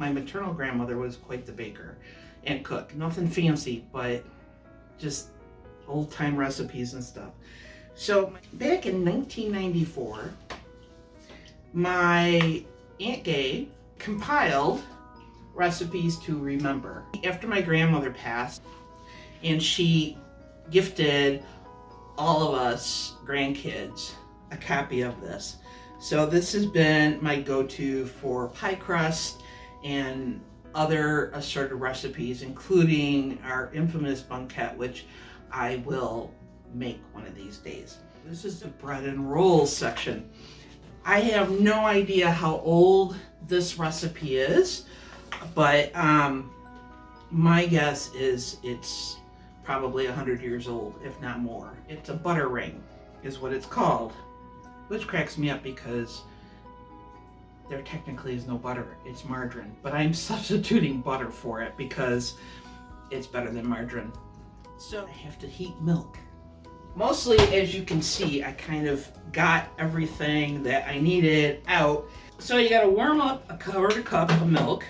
my maternal grandmother was quite the baker and cook. Nothing fancy, but just old-time recipes and stuff. So back in 1994, my Aunt Gay compiled recipes to remember. After my grandmother passed, and she gifted all of us grandkids a copy of this. So this has been my go-to for pie crust and other assorted recipes, including our infamous bunquette, which I will make one of these days. This is the bread and rolls section. I have no idea how old this recipe is, but my guess is it's probably 100 years old, if not more. It's a butter ring, is what it's called, which cracks me up because there technically is no butter, it's margarine, but I'm substituting butter for it because it's better than margarine. So I have to heat milk. Mostly, as you can see, I kind of got everything that I needed out. So you gotta warm up a quarter cup of milk.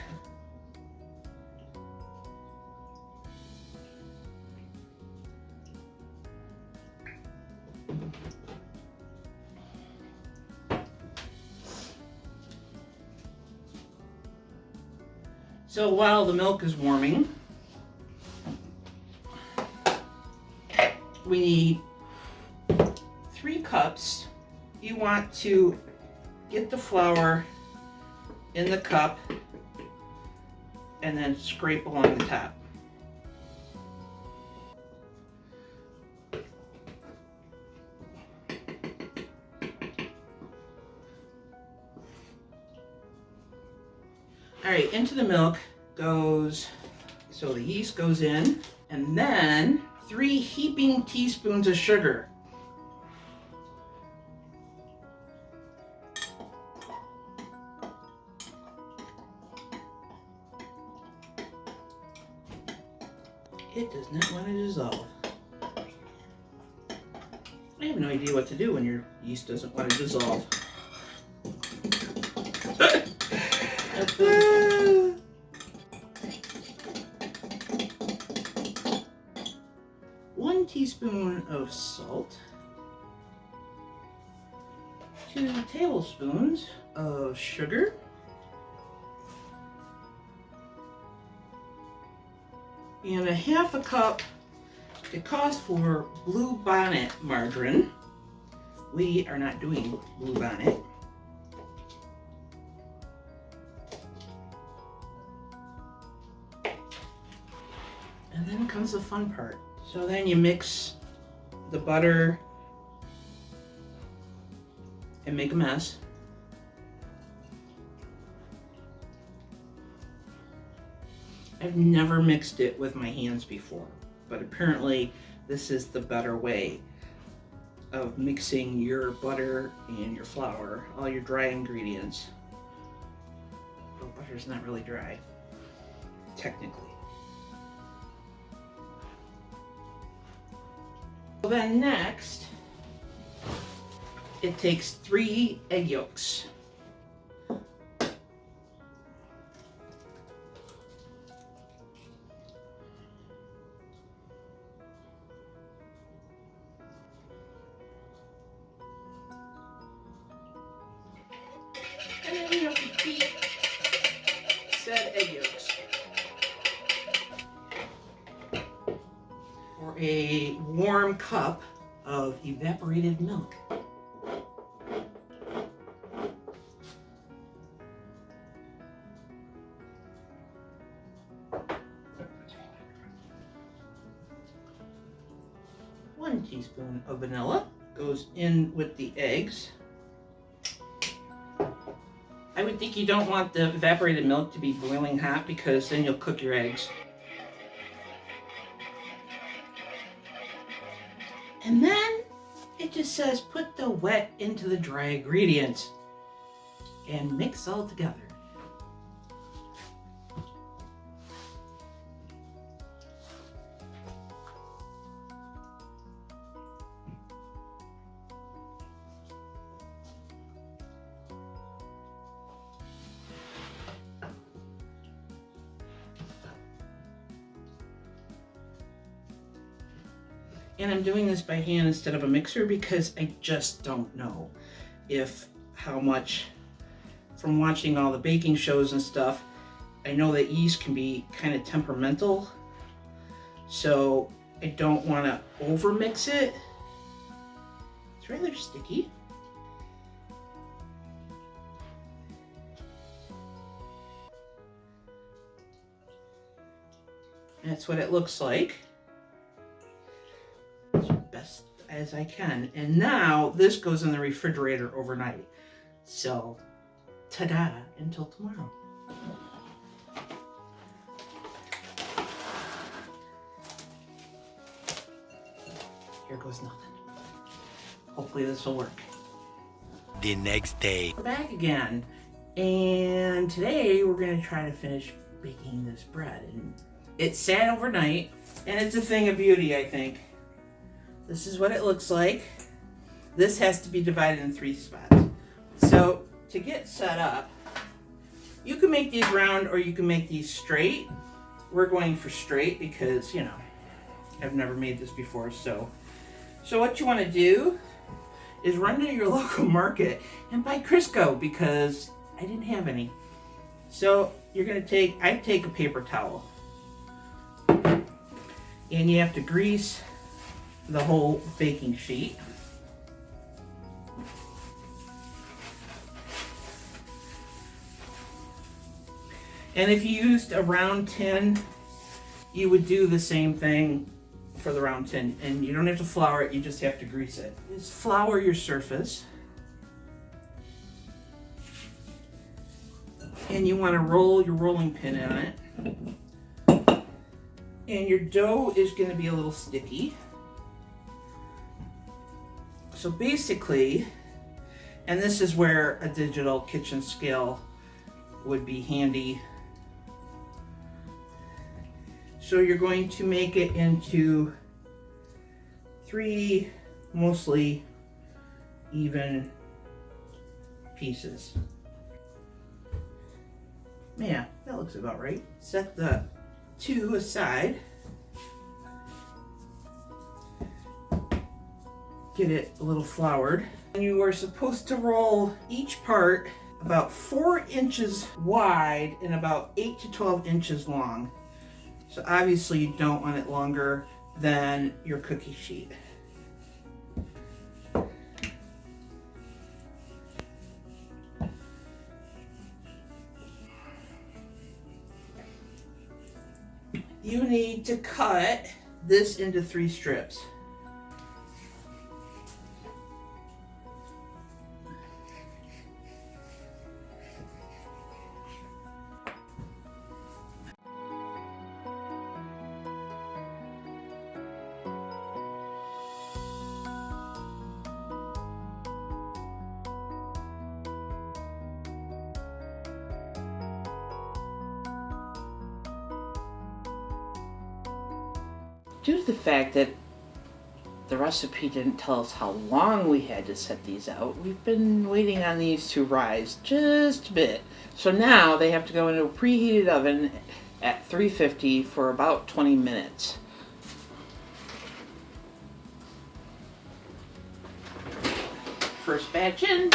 So while the milk is warming, we need 3 cups. You want to get the flour in the cup and then scrape along the top. All right, into the milk goes, so the yeast goes in, and then 3 heaping teaspoons of sugar. It does not want to dissolve. I have no idea what to do when your yeast doesn't want to dissolve. 1 teaspoon of salt, 2 tablespoons of sugar, and a half a cup. It calls for Blue Bonnet margarine. We are not doing Blue Bonnet. And then comes the fun part. So then you mix the butter and make a mess. I've never mixed it with my hands before, but apparently this is the better way of mixing your butter and your flour, all your dry ingredients. Well, butter's not really dry, technically. So then next, it takes 3 egg yolks. And then you have to beat said egg yolks. For a warm cup of evaporated milk. One teaspoon of vanilla goes in with the eggs. I would think you don't want the evaporated milk to be boiling hot because then you'll cook your eggs. And then it just says put the wet into the dry ingredients and mix all together. And I'm doing this by hand instead of a mixer because I just don't know how much, from watching all the baking shows and stuff, I know that yeast can be kind of temperamental. So I don't want to over mix it. It's rather sticky. That's what it looks like. As best as I can. And now this goes in the refrigerator overnight. So, ta-da, until tomorrow. Here goes nothing. Hopefully this will work. The next day. We're back again. And today we're going to try to finish baking this bread. And it sat overnight, and it's a thing of beauty, I think. This is what it looks like. This has to be divided in 3 spots. So to get set up, you can make these round or you can make these straight. We're going for straight because, you know, I've never made this before. So what you want to do is run to your local market and buy Crisco because I didn't have any. So you're going to I take a paper towel. And you have to grease the whole baking sheet. And if you used a round tin, you would do the same thing for the round tin. And you don't have to flour it, you just have to grease it. Just flour your surface. And you want to roll your rolling pin on it. And your dough is going to be a little sticky. So basically, and this is where a digital kitchen scale would be handy. So you're going to make it into 3 mostly even pieces. Yeah, that looks about right. Set the 2 aside. Get it a little floured. And you are supposed to roll each part about 4 inches wide and about 8 to 12 inches long. So obviously you don't want it longer than your cookie sheet. You need to cut this into 3 strips. Due to the fact that the recipe didn't tell us how long we had to set these out, we've been waiting on these to rise just a bit. So now they have to go into a preheated oven at 350 for about 20 minutes. First batch in.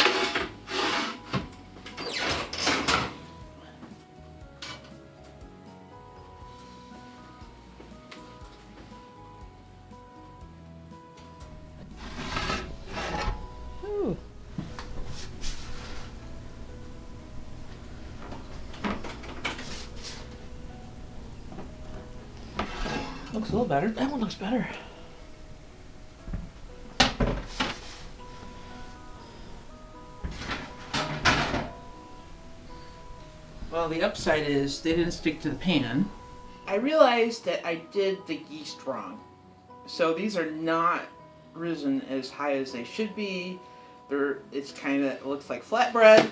Looks a little better. That one looks better. Well, the upside is they didn't stick to the pan. I realized that I did the yeast wrong. So these are not risen as high as they should be. It's kind of, it looks like flatbread.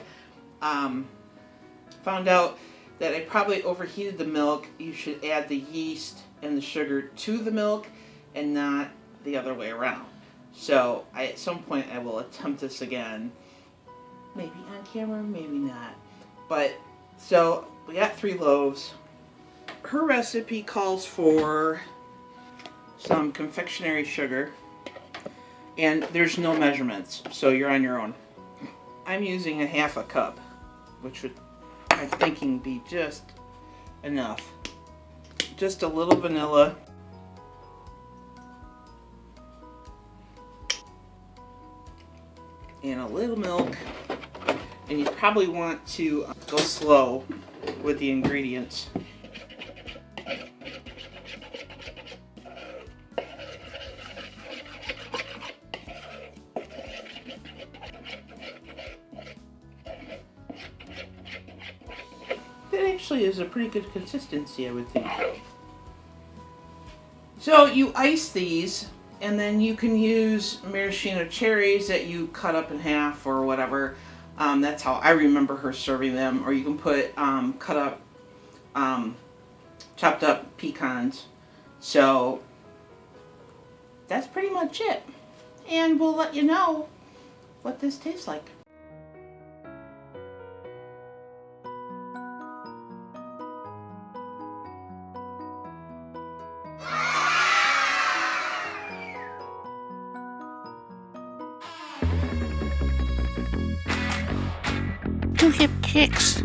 Found out that I probably overheated the milk. You should add the yeast and the sugar to the milk and not the other way around. So at some point I will attempt this again. Maybe on camera, maybe not. But so we got 3 loaves. Her recipe calls for some confectionery sugar, and there's no measurements, so you're on your own. I'm using a half a cup, which would, I'm thinking, be just enough. Just a little vanilla. And a little milk. And you probably want to go slow with the ingredients. That actually is a pretty good consistency, I would think. So you ice these, and then you can use maraschino cherries that you cut up in half or whatever. That's how I remember her serving them. Or you can put cut up, chopped up pecans. So that's pretty much it. And we'll let you know what this tastes like. Do hip kicks.